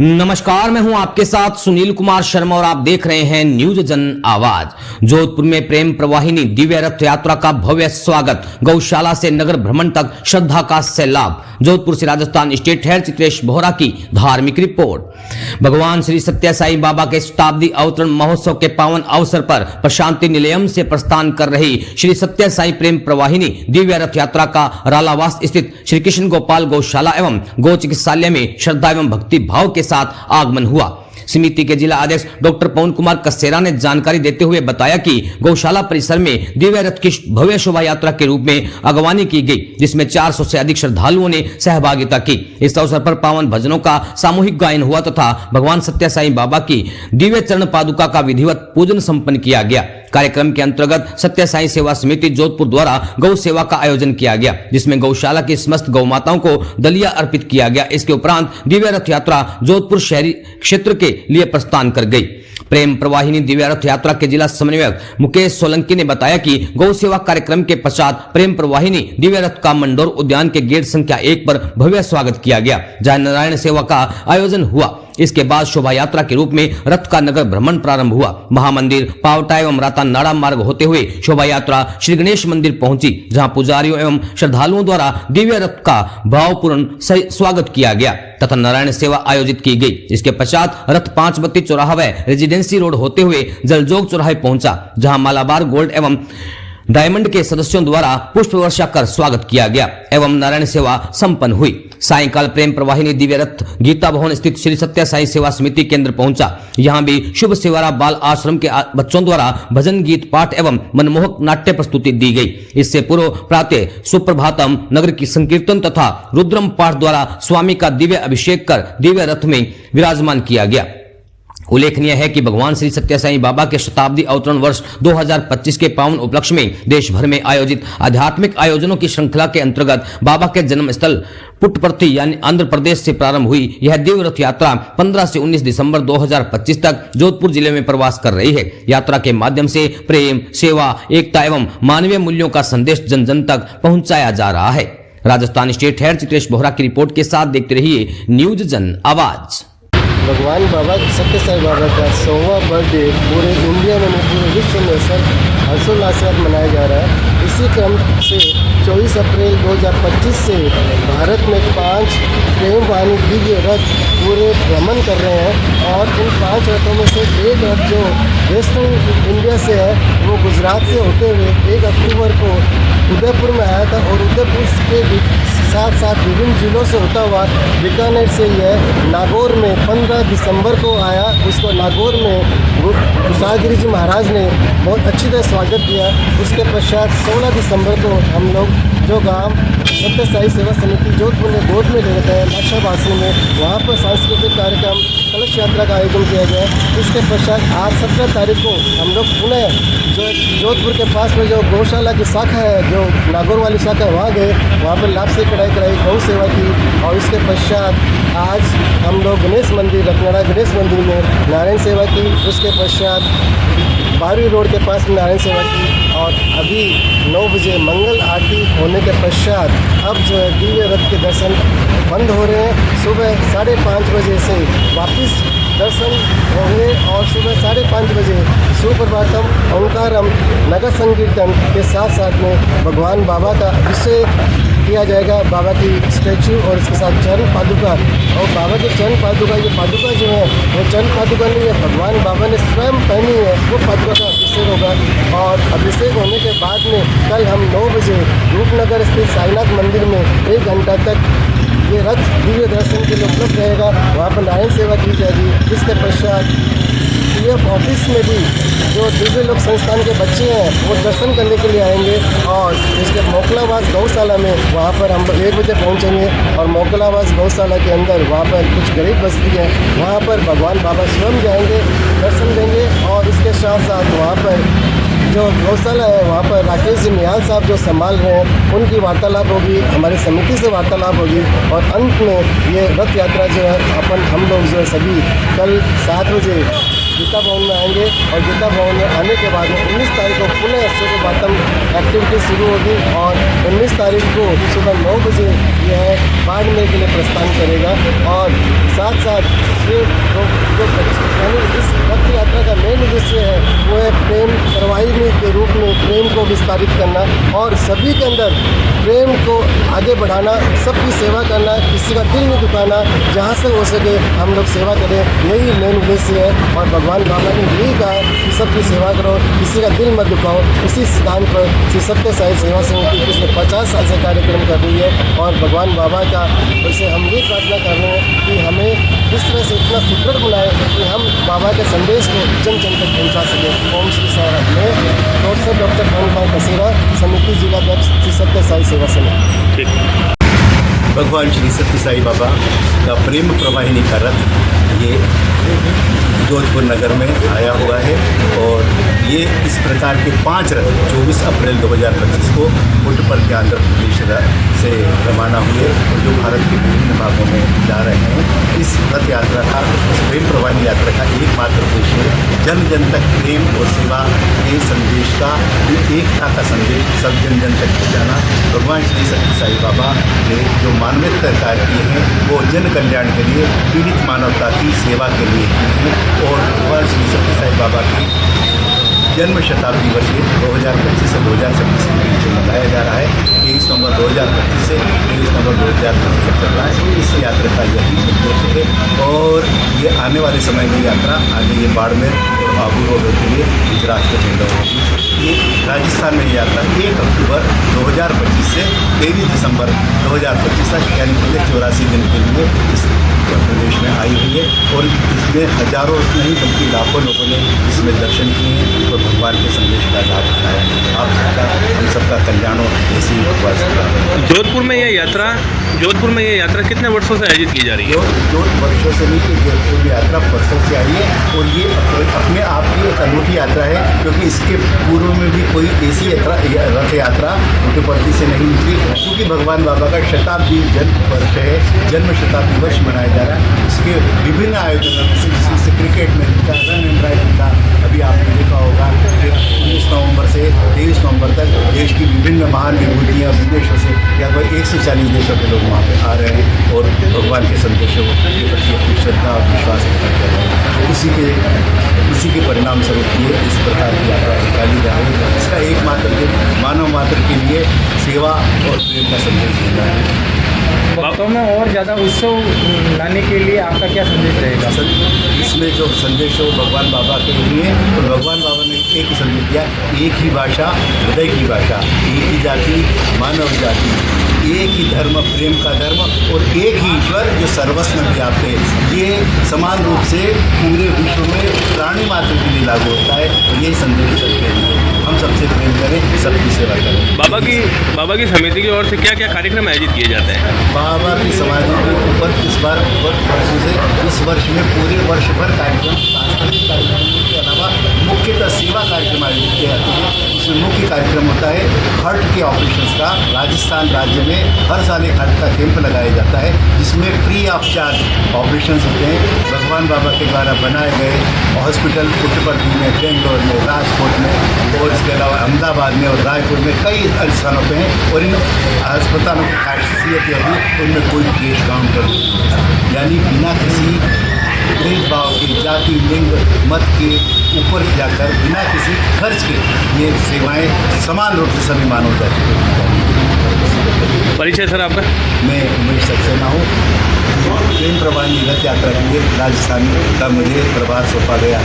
नमस्कार, मैं हूं आपके साथ सुनील कुमार शर्मा और आप देख रहे हैं न्यूज जन आवाज। जोधपुर में प्रेम प्रवाहिनी दिव्य रथ यात्रा का भव्य स्वागत, गौशाला से नगर भ्रमण तक श्रद्धा का सैलाब। जोधपुर से राजस्थान स्टेट हेड चित्रेश बोहरा की धार्मिक रिपोर्ट। भगवान श्री सत्य साई बाबा के शताब्दी अवतरण महोत्सव के पावन अवसर पर प्रशांति निलयम से प्रस्थान कर रही श्री सत्य साई प्रेम प्रवाहिनी दिव्य रथ यात्रा का रालावास स्थित श्री कृष्ण गोपाल गौशाला एवं गौ चिकित्सालय में श्रद्धा एवं भक्ति भाव के साथ आगमन हुआ। समिति के जिला अध्यक्ष डॉक्टर पवन कुमार कसेरा ने जानकारी देते हुए बताया कि गौशाला परिसर में दिव्य रथ की भव्य शोभा यात्रा के रूप में अगवानी की गई, जिसमें 400 से अधिक श्रद्धालुओं ने सहभागिता की। इस अवसर पर पावन भजनों का सामूहिक गायन हुआ तथा भगवान सत्य साई बाबा की दिव्य चरण पादुका का विधिवत पूजन संपन्न किया गया। कार्यक्रम के अंतर्गत सत्य साई सेवा समिति जोधपुर द्वारा गौ सेवा का आयोजन किया गया, जिसमें गौशाला की समस्त गौ माताओं को दलिया अर्पित किया गया। इसके उपरांत दिव्य रथ यात्रा जोधपुर शहरी क्षेत्र के लिए प्रस्थान कर गई। प्रेम प्रवाहिनी दिव्य रथ यात्रा के जिला समन्वयक मुकेश सोलंकी ने बताया कि गौ सेवा कार्यक्रम के पश्चात प्रेम प्रवाहिनी दिव्य रथ का मंडोर उद्यान के गेट संख्या 1 पर भव्य स्वागत किया गया, जहां नारायण सेवा का आयोजन हुआ। इसके बाद शोभा यात्रा के रूप में रथ का नगर भ्रमण प्रारंभ हुआ। महामंदिर, पावटा एवं राता नाड़ा मार्ग होते हुए शोभा यात्रा श्री गणेश मंदिर पहुंची, जहां पुजारियों एवं श्रद्धालुओं द्वारा दिव्य रथ का भावपूर्ण स्वागत किया गया तथा नारायण सेवा आयोजित की गई। इसके पश्चात रथ 5 बत्ती चौराहा व रेजिडेंसी रोड होते हुए जलजोग चौराहे पहुंचा, जहां मालाबार गोल्ड एवं डायमंड के सदस्यों द्वारा पुष्प वर्षा कर स्वागत किया गया एवं नारायण सेवा संपन्न हुई। सायंकाल प्रेम प्रवाहिनी दिव्य रथ गीता भवन स्थित श्री सत्य साई सेवा समिति केंद्र पहुंचा। यहां भी शुभ सेवारा बाल आश्रम के बच्चों द्वारा भजन गीत पाठ एवं मनमोहक नाट्य प्रस्तुति दी गई। इससे पूर्व प्रातः सुप्रभातम, नगर की संकीर्तन तथा रुद्रम पाठ द्वारा स्वामी का दिव्य अभिषेक कर दिव्य रथ में विराजमान किया गया। उल्लेखनीय है कि भगवान श्री सत्य साई बाबा के शताब्दी अवतरण वर्ष 2025 के पावन उपलक्ष्य में देश भर में आयोजित आध्यात्मिक आयोजनों की श्रृंखला के अंतर्गत बाबा के जन्म स्थल पुट्टपर्ती यानी आंध्र प्रदेश से प्रारंभ हुई यह दिव्य रथ यात्रा 15 से 19 दिसंबर 2025 तक जोधपुर जिले में प्रवास कर रही है। यात्रा के माध्यम से प्रेम, सेवा, एकता एवं मानवीय मूल्यों का संदेश जन जन तक पहुंचाया जा रहा है। राजस्थान स्टेट हेड चित्रेश बोहरा की रिपोर्ट के साथ देखते रहिए न्यूज जन आवाज। भगवान बाबा सत्य साई बाबा का 100वां बर्थडे पूरे इंडिया में पूरे विश्व में सब हर्षोल्लास से मनाया जा रहा है। इसी क्रम से 24 अप्रैल 2025 से भारत में 5 प्रेम वाहिनी दिव्य रथ पूरे भ्रमण कर रहे हैं और इन 5 रथों में से एक रथ जो वेस्टर्न इंडिया से है वो गुजरात से होते हुए 1 अक्टूबर को उदयपुर में आया था और उदयपुर के साथ साथ विभिन्न जिलों से होता हुआ बीकानेर से यह नागौर में 15 दिसंबर को आया। उसको नागौर में कुशागिरी जी महाराज ने बहुत अच्छी तरह स्वागत किया। उसके पश्चात 16 दिसंबर को हम लोग जो गांव सत्य साई सेवा समिति जोधपुर में गोद में ले रहे हैं लाशाबासी में, वहाँ पर सांस्कृतिक कार्यक्रम कलश यात्रा का आयोजन किया गया। इसके पश्चात आज 17 तारीख को हम लोग पुनः जो जोधपुर के पास में जो गौशाला की शाखा है, जो नागौर वाली शाखा है, वहाँ गए, वहाँ पर लाभ से कढ़ाई कराई, गौ सेवा की और इसके पश्चात आज हम लोग गणेश मंदिर, रत्नाड़ा गणेश मंदिर में नारायण सेवा की। उसके पश्चात बारहवीं रोड के पास में नारायण सेवा की और अभी 9 बजे मंगल आरती होने के पश्चात अब जो है दिव्य रथ के दर्शन बंद हो रहे हैं। सुबह 5:30 बजे से वापस दर्शन होंगे और सुबह 5:30 बजे सुप्रभातम, ओंकारम, नगर संकीर्तन के साथ साथ में भगवान बाबा का अभिषेक किया जाएगा। बाबा की स्टैचू और इसके साथ चरण पादुका और बाबा के चरण पादुका, ये पादुका जो है वो चरण पादुका नहीं है, भगवान बाबा ने स्वयं पहनी है, वो पादुका का अभिषेक होगा। और अभिषेक होने के बाद में कल हम 9 बजे रूपनगर स्थित साईनाथ मंदिर में 1 घंटा तक ये रथ दिव्य दर्शन के लिए उपलब्ध रहेगा। वहाँ पर नारायण सेवा की जाएगी। इसके पश्चात पीएफ ऑफिस में भी जो दिव्य लोक संस्थान के बच्चे हैं वो दर्शन करने के लिए आएंगे और इसके मोकलावास गौशाला में वहाँ पर हम 1 बजे पहुँचेंगे और मोकलावास गौशाला के अंदर वहाँ पर कुछ गरीब बस्ती है, वहाँ पर भगवान बाबा स्वयं जाएंगे, दर्शन देंगे। और इसके साथ साथ वहाँ पर जो गौशाला है वहाँ पर राकेश जी निहाल साहब जो संभाल रहे हैं उनकी वार्तालाप होगी, हमारी समिति से वार्तालाप होगी और अंत में ये रथ यात्रा जो है हम लोग जो है सभी कल 7 बजे गीता भवन में आएंगे और गीता भवन में आने के बाद में 19 तारीख को पुनः सुप्रभातम एक्टिविटी शुरू होगी और 19 तारीख को सुबह 9 बजे यह बाड़मेर के लिए प्रस्थान करेगा। और साथ साथ ये यानी इस रथ यात्रा का मेन उद्देश्य है वो है प्रेम प्रवाहिनी के रूप में प्रेम को विस्तारित करना और सभी के अंदर प्रेम को आगे बढ़ाना, सबकी सेवा करना, किसी का दिल नहीं दुखाना, जहाँ से हो सके हम लोग सेवा करें, यही मेन उद्देश्य है। और भगवान बाबा ने यही कहा है कि सबकी सेवा करो, किसी का दिल मत दुखाओ। इसी सिद्धांत पर श्री सत्य साई सेवा समिति पिछले 50 साल से कार्यक्रम कर रही है और भगवान बाबा का वैसे हम ये प्रार्थना कर रहे हैं कि हमें इस तरह से इतना सुदृढ़ बनाए कि हम बाबा के संदेश को जन जन तक पहुँचा सकें। ओम श्री साई में प्रोफेसर डॉक्टर भानुभाई कसेरा, समिति जिलाध्यक्ष श्री सत्य साई सेवा समिति। भगवान श्री सत्य साई बाबा का प्रेम प्रवाहिनी का रथ ये जोधपुर नगर में आया हुआ है और ये इस प्रकार के 5 रथ 24 अप्रैल 2025 को पुट्टपर्ती आंध्र प्रदेश से रवाना हुए और जो भारत के विभिन्न भागों में जा रहे हैं। इस रथ यात्रा का, इस प्रेम प्रवाहिनी यात्रा का एकमात्र उद्देश्य है जन जन तक प्रेम और सेवा के संदेश का, एकता का संदेश सब जन जन तक पहुँचाना। भगवान श्री सत्य साई बाबा ने जो मानवीय कार्य किए हैं वो जन कल्याण के लिए, पीड़ित मानवता की सेवा के लिए किए हैं और भगवान श्री सत्य साई बाबा की जन्म शताब्दी वर्ष 2025 से 2026 के बीच मनाया जा रहा है। 23 नवंबर 2025 से 23 नवंबर 2025 तक चल रहा है। इस यात्रा का यही उद्देश्य है और ये आने वाले समय की यात्रा आगे ये बाड़मेर और आबू रोड के लिए गुजरात के केंद्र होगी। ये राजस्थान में यात्रा 1 अक्टूबर 2025 से 23 दिसंबर 2025 तक यानी पूरे 84 दिन के लिए इस प्रदेश में आई हुई है और इसमें हजारों नहीं बल्कि लाखों लोगों ने इसमें दर्शन किए हैं और भगवान के संदेश का लाभ उठाया। आप सबका, हम सबका कल्याण हो, ऐसी ही भगवान सबका। जोधपुर में ये यात्रा कितने वर्षों से आयोजित की जा रही है? जो वर्षों से नहीं कि जोधपुर में यात्रा वर्षों से आई है और ये अपने आप की एक अनूठी यात्रा है क्योंकि इसके पूर्व में भी कोई ऐसी रथ यात्रा पुट्टपर्ती से नहीं निकली क्योंकि भगवान बाबा का शताब्दी जन्म वर्ष है, जन्म शताब्दी वर्ष मनाया जा रहा है। इसके विभिन्न आयोजनों जिसमें से क्रिकेट में का, रन एंड ड्राइव का अभी आपने देखा होगा कि 19 नवंबर से 23 नवंबर तक देश की विभिन्न महान विभूतियाँ विदेशों से या कोई 140 देशों के लोग वहाँ पे आ रहे हैं और भगवान के संदेशों के प्रति अपनी श्रद्धा और विश्वास व्यक्त कर रहे हैं। इसी के परिणाम स्वरूप ये इस प्रकार की यात्रा निकाली जा रही है। इसका एकमात्र मानव मात्र के लिए सेवा और प्रेम का संदेश देना है। भक्तों में और ज़्यादा उत्सव लाने के लिए आपका क्या संदेश रहेगा? इसमें जो संदेश है वो भगवान बाबा के लिए तो भगवान बाबा ने एक ही संदेश दिया, एक ही भाषा, हृदय की भाषा, एक ही जाति, मानव जाति, एक ही धर्म, प्रेम का धर्म और एक ही ईश्वर जो सर्वस्व में व्याप्त है। ये समान रूप से पूरे विश्व में प्राणी मात्र के लिए लागू होता है और यही संदेश सबके लिए हम सबसे प्रेम करें, सबकी सेवा करें। बाबा की समिति की ओर से क्या क्या कार्यक्रम आयोजित किए जाते हैं? बाबा की समाधि के ऊपर इस बार वर्षों से इस वर्ष में पूरे वर्ष भर कार्यक्रम, सांस्कृतिक कार्यक्रमों के अलावा मुख्यतः सेवा कार्यक्रम आयोजित किए जाते हैं। इसमें मुख्य कार्यक्रम होता है हार्ट के ऑपरेशंस का। राजस्थान राज्य में हर साल एक हार्ट का कैंप लगाया जाता है जिसमें फ्री ऑफ चार्ज ऑपरेशंस होते हैं। भगवान बाबा के द्वारा बनाए गए हॉस्पिटल पुट्टपर्ती में, बेंगलोर में, राजकोट में और इसके अलावा अहमदाबाद में और रायपुर में कई स्थानों पे हैं और इन अस्पतालों की खासियत यह है उनमें कोई कैश काउंटर नहीं है, यानी बिना किसी भेदभाव के, जाति, लिंग, मत के ऊपर जाकर बिना किसी खर्च के ये सेवाएं समान रूप से सभी मानव जाति को। परिचय सर आपका? मैं उमेश सक्सेना हूँ। प्रेम प्रवाहिनी रथ यात्रा के लिए राजस्थान का मुझे प्रभार सौंपा गया।